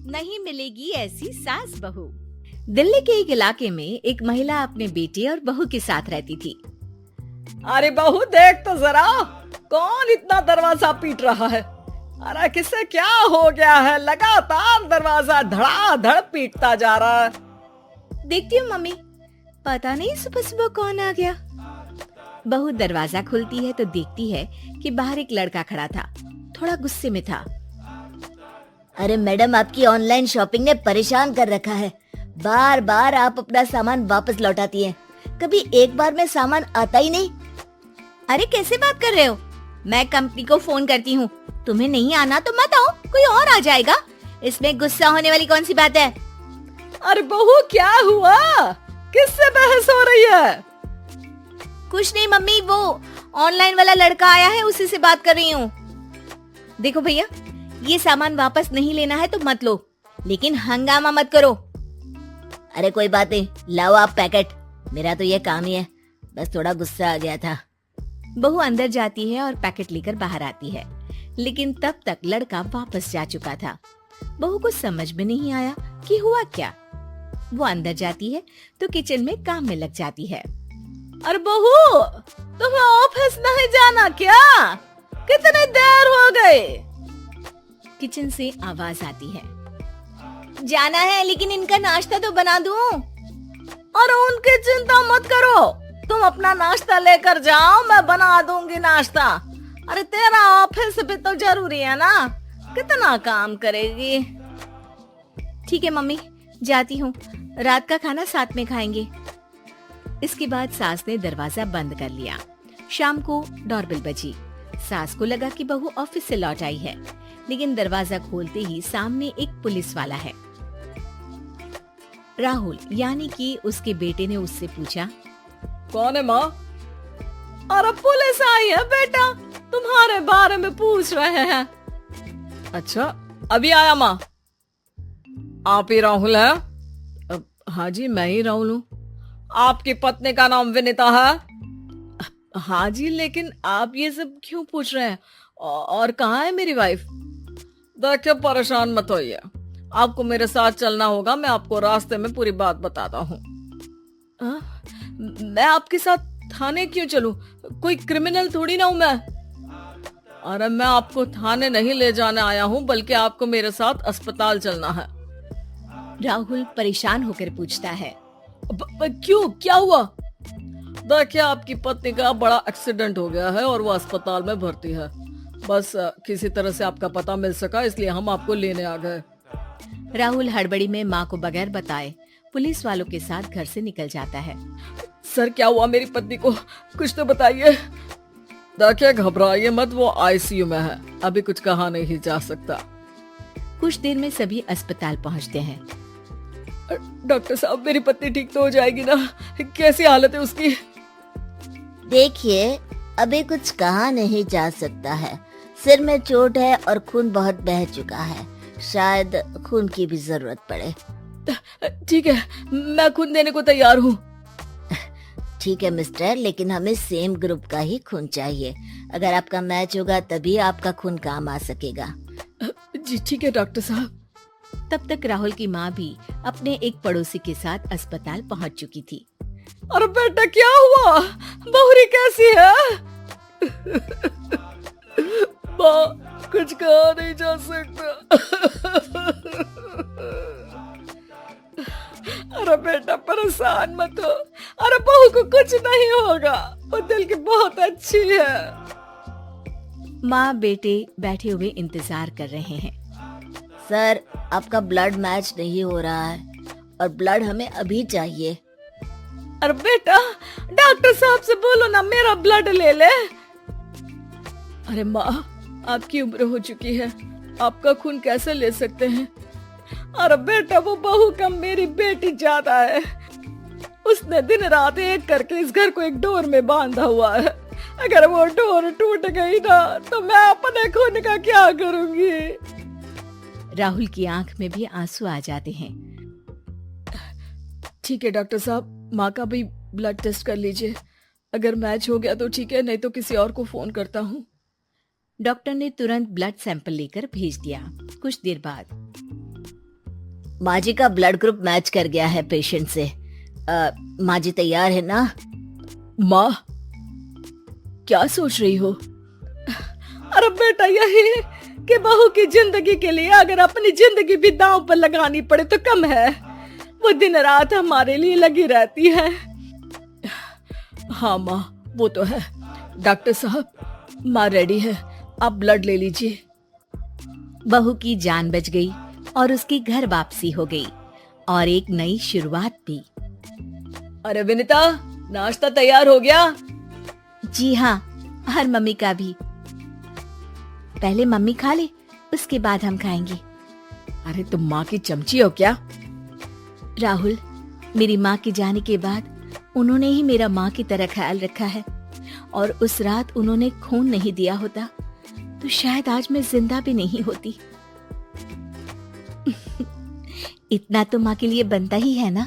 नहीं मिलेगी ऐसी सास बहू। दिल्ली के एक इलाके में एक महिला अपने बेटे और बहू के साथ रहती थी। अरे बहू देख तो जरा, कौन इतना दरवाजा पीट रहा है? अरे किसे क्या हो गया है? लगातार दरवाजा धड़ाधड़ पीटता जा रहा है। देखती हूँ मम्मी, पता नहीं सुबह सुबह कौन आ गया। बहू दरवाजा खोलती है तो देखती है कि बाहर एक लड़का खड़ा था। थोड़ा गुस्से में था। अरे मैडम, आपकी ऑनलाइन शॉपिंग ने परेशान कर रखा है। बार बार आप अपना सामान वापस लौटाती हैं। कभी एक बार में सामान आता ही नहीं। अरे कैसे बात कर रहे हो? मैं कंपनी को फोन करती हूँ। तुम्हें नहीं आना तो मत आओ, कोई और आ जाएगा। इसमें गुस्सा होने वाली कौन सी बात है? अरे बहू क्या हुआ? किससे बहस हो रही है? कुछ नहीं मम्मी, वो ऑनलाइन वाला लड़का आया है, उसी से बात कर रही हूँ। देखो भैया, ये सामान वापस नहीं लेना है तो मत लो, लेकिन हंगामा मत करो। अरे कोई बात नहीं, लाओ आप पैकेट। मेरा तो ये काम ही है, बस थोड़ा गुस्सा आ गया था। बहू अंदर जाती है और पैकेट लेकर बाहर आती है, लेकिन तब तक लड़का वापस जा चुका था। बहू को समझ में नहीं आया कि हुआ क्या। वो अंदर जाती है तो किचन में काम में लग जाती है। अरे बहू, तुम्हें ऑफिस नहीं जाना क्या? कितनी देर हो गई? किचन से आवाज आती है। जाना है, लेकिन इनका नाश्ता तो बना दूं। और उनकी चिंता मत करो, तुम अपना नाश्ता लेकर जाओ, मैं बना दूंगी नाश्ता। अरे तेरा ऑफिस भी तो जरूरी है ना, कितना काम करेगी। ठीक है मम्मी, जाती हूँ, रात का खाना साथ में खाएंगे। इसके बाद सास ने दरवाजा बंद कर लिया। शाम को डोरबेल बजी। सास को लगा कि बहू ऑफिस से लौट आई है, लेकिन दरवाजा खोलते ही सामने एक पुलिस वाला है। राहुल यानी कि उसके बेटे ने उससे पूछा, कौन है माँ? अरे पुलिस आई है बेटा, तुम्हारे बारे में पूछ रहे हैं। अच्छा, अभी आया माँ। आप ही राहुल है? हाँ जी, मैं ही राहुल हूँ। आपकी पत्नी का नाम विनीता है? हाँ जी, लेकिन आप ये सब क्यों पूछ रहे हैं? और कहाँ है मेरी वाइफ? देखिए, परेशान मत होइए, आपको मेरे साथ चलना होगा। मैं आपको रास्ते में पूरी बात बताता हूँ। मैं आपके साथ थाने क्यों चलूं? कोई क्रिमिनल थोड़ी ना हूं मैं। अरे मैं आपको थाने नहीं ले जाने आया हूँ, बल्कि आपको मेरे साथ अस्पताल चलना है। राहुल परेशान होकर पूछता है। क्यों, क्या हुआ? देखिए, आपकी पत्नी का बड़ा एक्सीडेंट हो गया है और वो अस्पताल में भर्ती है। बस किसी तरह से आपका पता मिल सका, इसलिए हम आपको लेने आ गए। राहुल हड़बड़ी में माँ को बगैर बताए पुलिस वालों के साथ घर से निकल जाता है। सर, क्या हुआ मेरी पत्नी को? कुछ तो बताइए। देखिए, घबराइए मत, वो आईसीयू में है, अभी कुछ कहा नहीं जा सकता। कुछ देर में सभी अस्पताल पहुँचते हैं। डॉक्टर साहब, मेरी पत्नी ठीक तो हो जाएगी ना? कैसी हालत है उसकी? देखिए, अभी कुछ कहा नहीं जा सकता है। सिर में चोट है और खून बहुत बह चुका है, शायद खून की भी जरूरत पड़े। ठीक है, मैं खून देने को तैयार हूँ। ठीक है मिस्टर, लेकिन हमें सेम ग्रुप का ही खून चाहिए। अगर आपका मैच होगा तभी आपका खून काम आ सकेगा। जी ठीक है डॉक्टर साहब। तब तक राहुल की माँ भी अपने एक पड़ोसी के साथ अस्पताल पहुँच चुकी थी। अरे बेटा, क्या हुआ? बहुरी कैसी है? माँ, कुछ कहा नहीं जा सकता। अरे बेटा, परेशान मत हो। अरे बहू को कुछ नहीं होगा, वो दिल की बहुत अच्छी है। माँ बेटे बैठे हुए इंतजार कर रहे हैं। सर, आपका ब्लड मैच नहीं हो रहा है और ब्लड हमें अभी चाहिए। अरे बेटा, डॉक्टर साहब से बोलो ना मेरा ब्लड ले ले। अरे माँ, आपकी उम्र हो चुकी है, आपका खून कैसे ले सकते हैं? अरे बेटा, वो बहू कम मेरी बेटी ज्यादा है। उसने दिन रात एक करके इस घर को एक डोर में बांधा हुआ है। अगर वो डोर टूट गई ना तो मैं अपने खून का क्या करूंगी? राहुल की आंख में भी आंसू आ जाते हैं। ठीक है डॉक्टर साहब, माँ का भी ब्लड टेस्ट कर लीजिए। अगर मैच हो गया तो ठीक है, नहीं तो किसी और को फोन करता हूँ। डॉक्टर ने तुरंत ब्लड सैंपल लेकर भेज दिया। कुछ देर बाद माँ जी का ब्लड ग्रुप मैच कर गया है पेशेंट से। माँ जी तैयार है ना? माँ, क्या सोच रही हो? अरे बेटा, यही कि बहू की जिंदगी के लिए अगर अपनी जिंदगी भी दांव पर लगानी पड़े तो कम है। वो दिन रात हमारे लिए लगी रहती है। हाँ माँ, वो तो है। डॉक्टर साहब, माँ रेडी है, आप ब्लड ले लीजिए। बहू की जान बच गई और उसकी घर वापसी हो गई और एक नई शुरुआत भी। अरे विनीता, नाश्ता तैयार हो गया? जी हाँ, हर मम्मी का भी। पहले मम्मी खा ले, उसके बाद हम खाएंगे। अरे तुम माँ की चमची हो क्या? राहुल, मेरी माँ के जाने के बाद उन्होंने ही मेरा माँ की तरह ख्याल रखा है और उस रात उन्होंने खून नहीं दिया होता तो शायद आज मैं जिंदा भी नहीं होती। इतना तो माँ के लिए बनता ही है ना।